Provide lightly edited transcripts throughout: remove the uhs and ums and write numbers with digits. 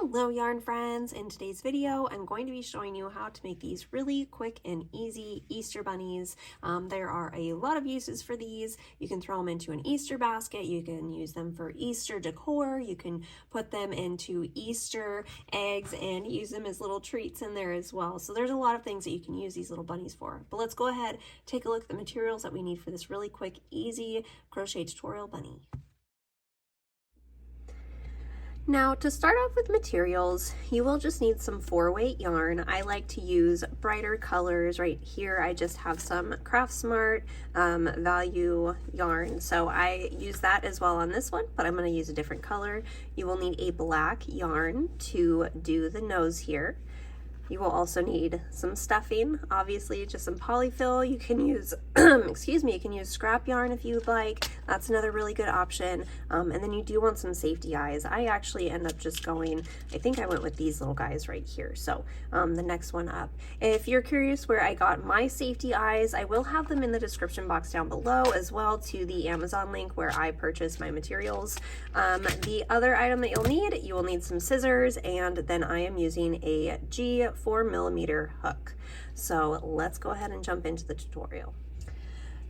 Hello yarn friends! In today's video I'm going to be showing you how to make these really quick and easy Easter bunnies. There are a lot of uses for these. You can throw them into an Easter basket, you can use them for Easter decor, you can put them into Easter eggs and use them as little treats in there as well. So there's a lot of things that you can use these little bunnies for. But let's go ahead, take a look at the materials that we need for this really quick, easy crochet tutorial bunny. Now, to start off with materials, you will just need some 4-weight yarn. I like to use brighter colors. Right here I just have some Craft Smart value yarn, so I use that as well on this one, but I'm going to use a different color. You will need a black yarn to do the nose here. You will also need some stuffing, obviously just some polyfill. You can use, excuse me, you can use scrap yarn if you'd like. That's another really good option. And then you do want some safety eyes. I actually end up just going, I think I went with these little guys right here. So the next one up. If you're curious where I got my safety eyes, I will have them in the description box down below, as well to the Amazon link where I purchased my materials. The other item that you will need some scissors, and then I am using a G 4mm hook. So let's go ahead and jump into the tutorial.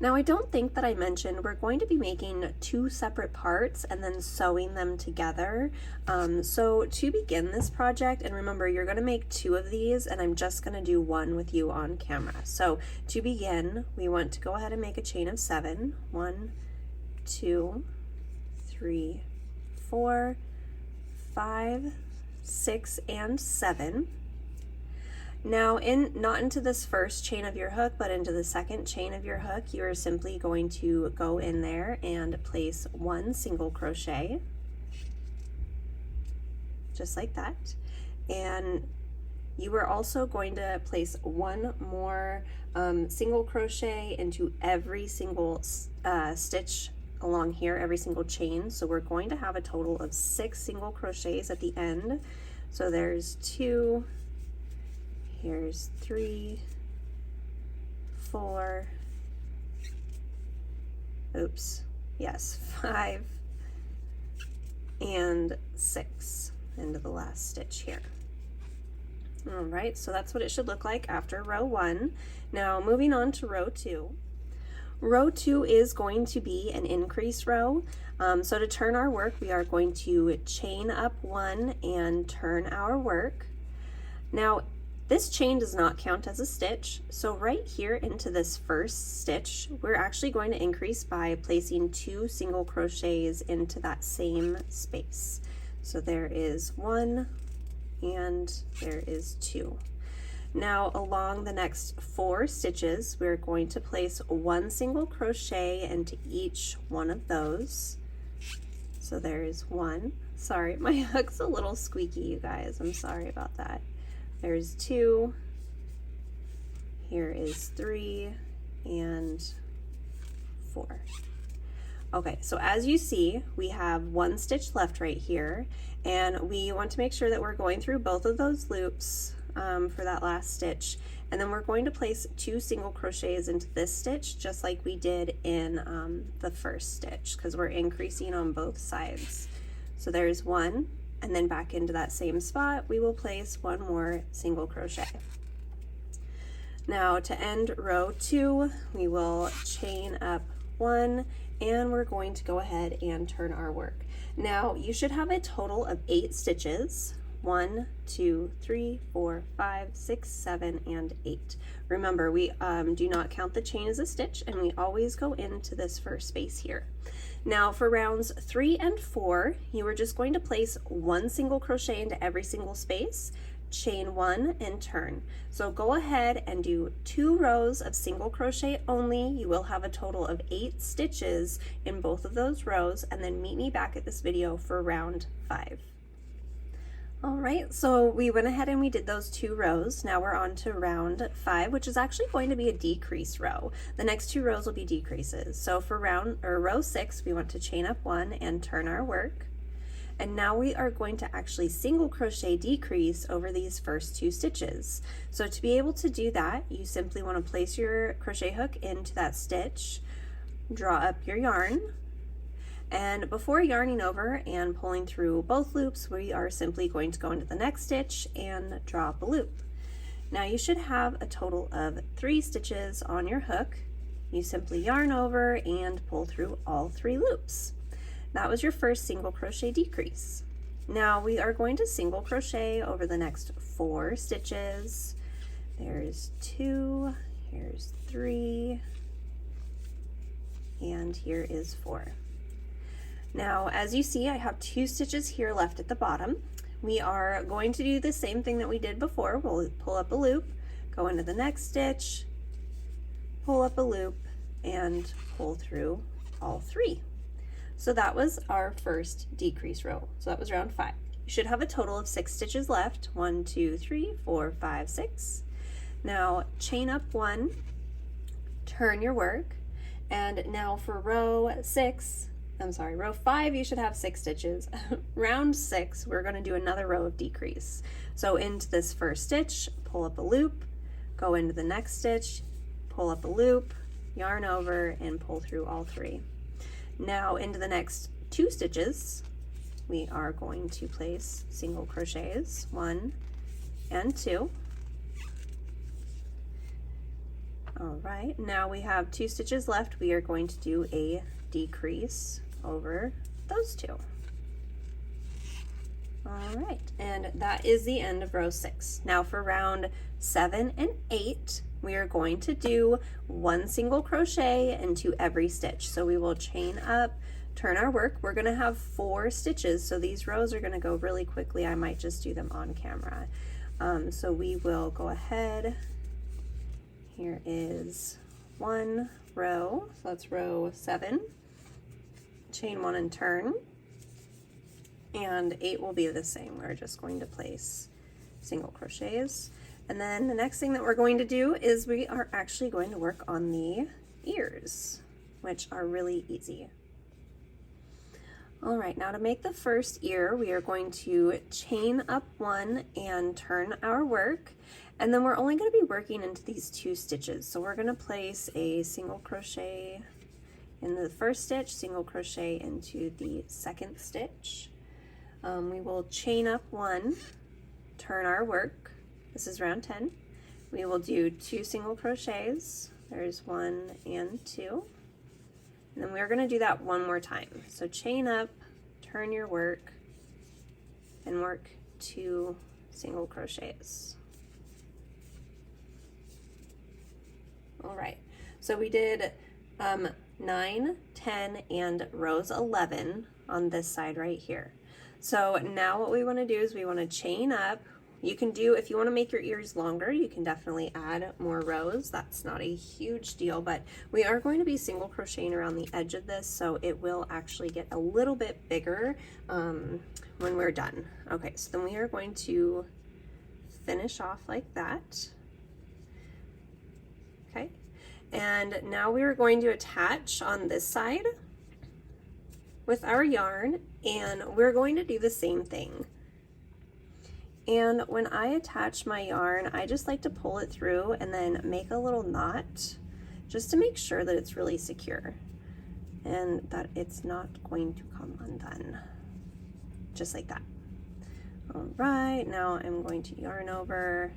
Now, I don't think that I mentioned we're going to be making 2 separate parts and then sewing them together. So to begin this project, and remember you're going to make 2 of these and I'm just going to do one with you on camera. So to begin, we want to go ahead and make a chain of 7. 1, 2, 3, 4, 5, 6, and 7. Now, not into this first chain of your hook, but into the second chain of your hook, you are simply going to go in there and place 1 single crochet, just like that. And you are also going to place 1 more single crochet into every single stitch along here, every single chain. So we're going to have a total of 6 single crochets at the end. So there's 2, here's 3, 4, oops, yes, 5, and 6 into the last stitch here. All right, so that's what it should look like after row 1. Now moving on to row 2. Row 2 is going to be an increase row. So to turn our work, we are going to chain up 1 and turn our work. Now, this chain does not count as a stitch, so right here into this first stitch, we're actually going to increase by placing 2 single crochets into that same space. So there is 1 and there is 2. Now along the next 4 stitches, we're going to place 1 single crochet into each one of those. So there is 1. Sorry, my hook's a little squeaky, you guys. I'm sorry about that. There's 2, here is 3, and 4. Okay, so as you see, we have 1 stitch left right here, and we want to make sure that we're going through both of those loops for that last stitch, and then we're going to place 2 single crochets into this stitch, just like we did in the first stitch, because we're increasing on both sides. So there's 1. And then back into that same spot, we will place 1 more single crochet. Now to end row 2, we will chain up 1, and we're going to go ahead and turn our work. Now you should have a total of 8 stitches. 1, 2, 3, 4, 5, 6, 7, and 8. Remember, we do not count the chain as a stitch, and we always go into this first space here. Now for rounds 3 and 4, you are just going to place 1 single crochet into every single space, chain 1, and turn. So go ahead and do 2 rows of single crochet only. You will have a total of 8 stitches in both of those rows, and then meet me back at this video for round 5. All right, so we went ahead and we did those 2 rows. Now we're on to round 5, which is actually going to be a decrease row. The next 2 rows will be decreases. So for row 6, we want to chain up 1 and turn our work. And now we are going to actually single crochet decrease over these first 2 stitches. So to be able to do that, you simply want to place your crochet hook into that stitch, draw up your yarn, And before yarning over and pulling through both loops, we are simply going to go into the next stitch and drop a loop. Now you should have a total of 3 stitches on your hook. You simply yarn over and pull through all 3 loops. That was your first single crochet decrease. Now we are going to single crochet over the next 4 stitches. There's 2, here's 3, and here is 4. Now, as you see, I have 2 stitches here left at the bottom. We are going to do the same thing that we did before. We'll pull up a loop, go into the next stitch, pull up a loop, and pull through all 3. So that was our first decrease row. So that was round 5. You should have a total of 6 stitches left. 1, 2, 3, 4, 5, 6. Now chain up 1, turn your work, and now for row 5, you should have 6 stitches. Round 6, we're going to do another row of decrease. So into this first stitch, pull up a loop, go into the next stitch, pull up a loop, yarn over, and pull through all 3. Now into the next 2 stitches, we are going to place single crochets, 1 and 2. All right, now we have 2 stitches left. We are going to do a decrease over those 2. All right, and that is the end of row 6. Now for round 7 and 8, we are going to do 1 single crochet into every stitch. So we will chain up, turn our work. We're going to have 4 stitches, so these rows are going to go really quickly. I might just do them on camera. So we will go ahead. Here is 1 row, so that's row 7. Chain 1 and turn. And 8 will be the same. We're just going to place single crochets. And then the next thing that we're going to do is we are actually going to work on the ears, which are really easy. All right, now to make the first ear, we are going to chain up 1 and turn our work. And then we're only going to be working into these 2 stitches. So we're going to place a single crochet in the first stitch, single crochet into the second stitch. We will chain up 1, turn our work. This is round 10. We will do 2 single crochets. There's 1 and 2. And then we're going to do that one more time. So chain up, turn your work, and work 2 single crochets. All right, so we did 9, 10, and rows 11 on this side right here. So now what we want to do is we want to chain up. You can do, if you want to make your ears longer, you can definitely add more rows. That's not a huge deal, but we are going to be single crocheting around the edge of this, so it will actually get a little bit bigger when we're done. Okay, so then we are going to finish off like that. Okay, and now we are going to attach on this side with our yarn, and we're going to do the same thing. And when I attach my yarn, I just like to pull it through and then make a little knot just to make sure that it's really secure and that it's not going to come undone. Just like that. All right, now I'm going to yarn over.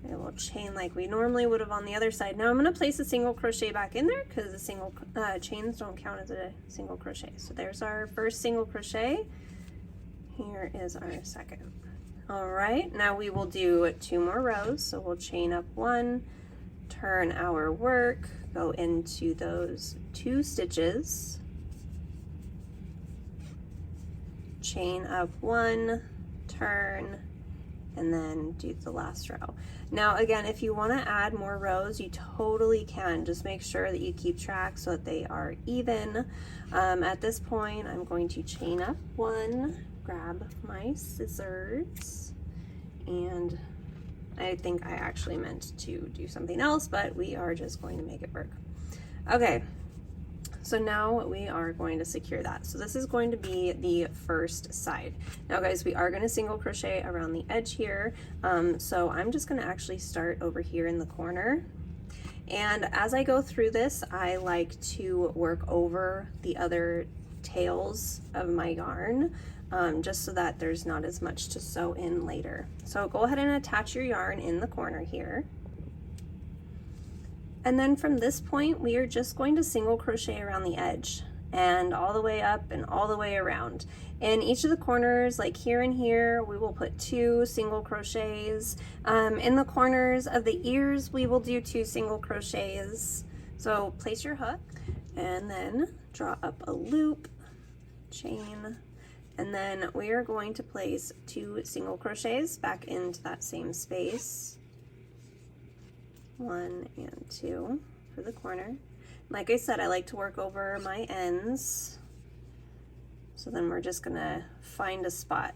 I will chain like we normally would have on the other side. Now I'm going to place a single crochet back in there because the single chains don't count as a single crochet. So there's our first single crochet. Here is our second. All right, now we will do 2 more rows. So we'll chain up 1, turn our work, go into those 2 stitches, chain up 1, turn, and then do the last row. Now again, if you want to add more rows, you totally can. Just make sure that you keep track so that they are even. At this point, I'm going to chain up 1, grab my scissors, and I think I actually meant to do something else, but we are just going to make it work. Okay, so now we are going to secure that. So this is going to be the first side. Now guys, we are going to single crochet around the edge here. So I'm just going to actually start over here in the corner. And as I go through this, I like to work over the other tails of my yarn, just so that there's not as much to sew in later. So go ahead and attach your yarn in the corner here. And then from this point, we are just going to single crochet around the edge and all the way up and all the way around. In each of the corners, like here and here, we will put 2 single crochets. In the corners of the ears, we will do 2 single crochets. So place your hook and then draw up a loop, chain, and then we are going to place 2 single crochets back into that same space. 1 and 2 for the corner. Like I said, I like to work over my ends. So then we're just gonna find a spot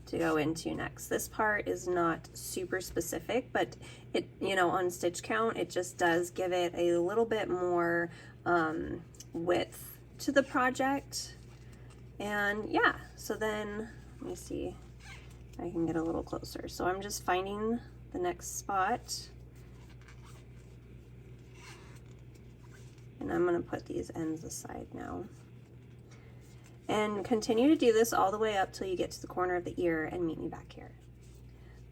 to go into next. This part is not super specific, but it, you know, on stitch count, it just does give it a little bit more width to the project. And yeah, so then let me see if I can get a little closer. So I'm just finding the next spot. And I'm going to put these ends aside now. And continue to do this all the way up till you get to the corner of the ear and meet me back here.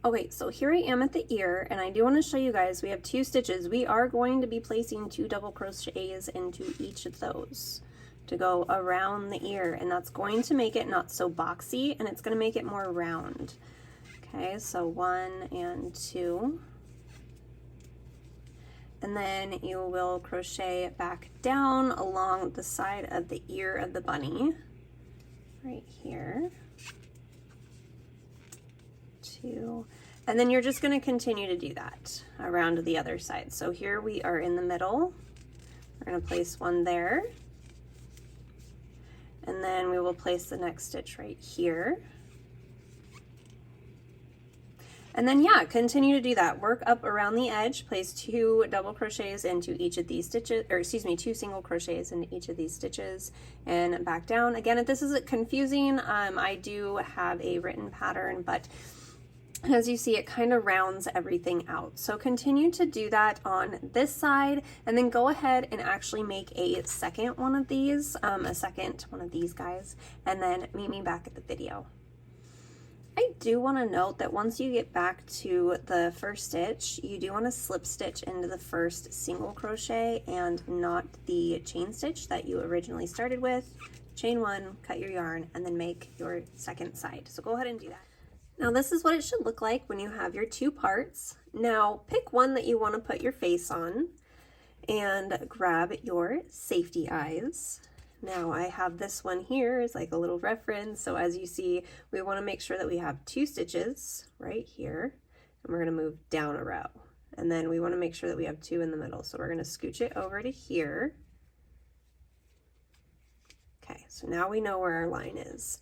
Okay, so here I am at the ear, and I do want to show you guys, we have 2 stitches. We are going to be placing 2 double crochets into each of those to go around the ear, and that's going to make it not so boxy, and it's going to make it more round. Okay, so 1 and 2. And then you will crochet back down along the side of the ear of the bunny, right here. 2, and then you're just going to continue to do that around to the other side. So here we are in the middle. We're going to place 1 there, and then we will place the next stitch right here. And then yeah, continue to do that. Work up around the edge, place 2 double crochets into each of these stitches, or excuse me, 2 single crochets into each of these stitches, and back down. Again, if this is confusing, I do have a written pattern, but as you see, it kind of rounds everything out. So continue to do that on this side, and then go ahead and actually make a second one of these, guys, and then meet me back at the video. I do want to note that once you get back to the first stitch, you do want to slip stitch into the first single crochet and not the chain stitch that you originally started with. Chain 1, cut your yarn, and then make your second side. So go ahead and do that. Now this is what it should look like when you have your 2 parts. Now pick one that you want to put your face on and grab your safety eyes. Now I have this one here as like a little reference. So as you see, we want to make sure that we have 2 stitches right here, and we're going to move down a row. And then we want to make sure that we have 2 in the middle. So we're going to scooch it over to here. Okay, so now we know where our line is.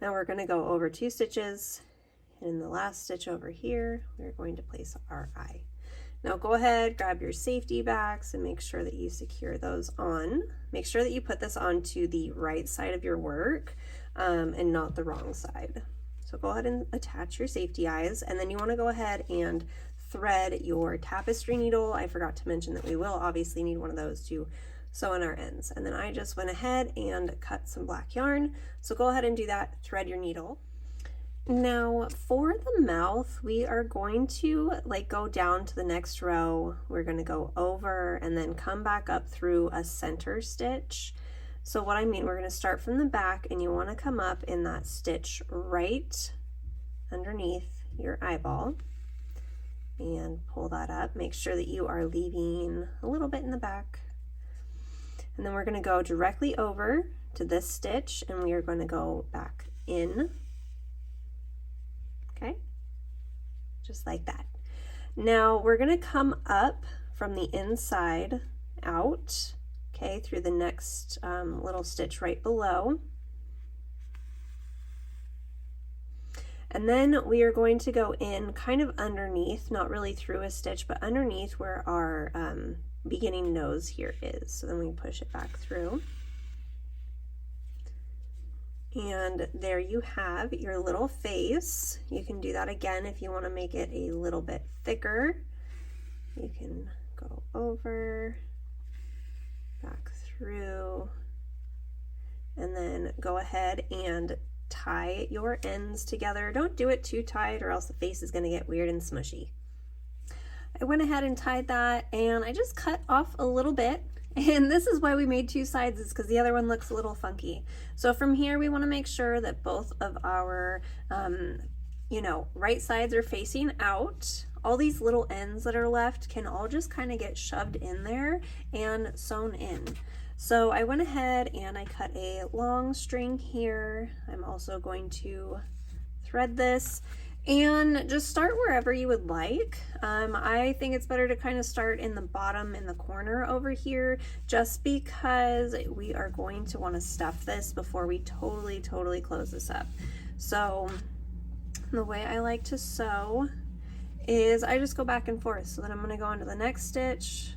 Now we're going to go over 2 stitches, and in the last stitch over here, we're going to place our eye. Now go ahead, grab your safety backs and make sure that you secure those on. Make sure that you put this onto the right side of your work and not the wrong side. So go ahead and attach your safety eyes, and then you want to go ahead and thread your tapestry needle. I forgot to mention that we will obviously need one of those to sew in our ends. And then I just went ahead and cut some black yarn. So go ahead and do that, thread your needle. Now for the mouth, we are going to go down to the next row. We're going to go over and then come back up through a center stitch. So what I mean, we're going to start from the back, and you want to come up in that stitch right underneath your eyeball and pull that up. Make sure that you are leaving a little bit in the back. And then we're going to go directly over to this stitch, and we are going to go back in. Okay, just like that. Now we're going to come up from the inside out, okay, through the next little stitch right below. And then we are going to go in kind of underneath, not really through a stitch, but underneath where our beginning nose here is. So then we push it back through. And there you have your little face. You can do that again if you want to make it a little bit thicker. You can go over, back through, and then go ahead and tie your ends together. Don't do it too tight or else the face is going to get weird and smushy. I went ahead and tied that, and I just cut off a little bit. And this is why we made two sides, is because the other one looks a little funky. So from here, we want to make sure that both of our, right sides are facing out. All these little ends that are left can all just kind of get shoved in there and sewn in. So I went ahead and I cut a long string here. I'm also going to thread this and just start wherever you would like. I think it's better to kind of start in the bottom in the corner over here, just because we are going to want to stuff this before we totally close this up. So the way I like to sew is I just go back and forth. So then I'm going to go into the next stitch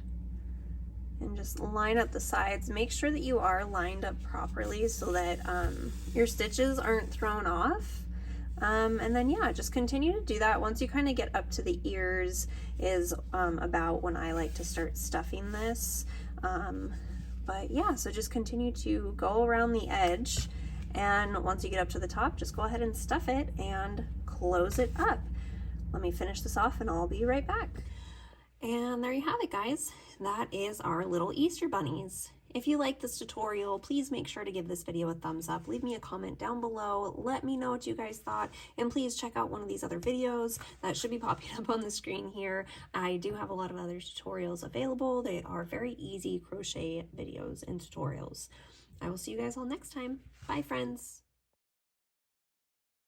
and just line up the sides. Make sure that you are lined up properly so that your stitches aren't thrown off. And then yeah, just continue to do that. Once you kind of get up to the ears is about when I like to start stuffing this. But yeah, so just continue to go around the edge, and once you get up to the top, just go ahead and stuff it and close it up. Let me finish this off and I'll be right back. And there you have it, guys. That is our little Easter bunnies. If you like this tutorial, please make sure to give this video a thumbs up. Leave me a comment down below. Let me know what you guys thought. And please check out one of these other videos that should be popping up on the screen here. I do have a lot of other tutorials available. They are very easy crochet videos and tutorials. I will see you guys all next time. Bye, friends.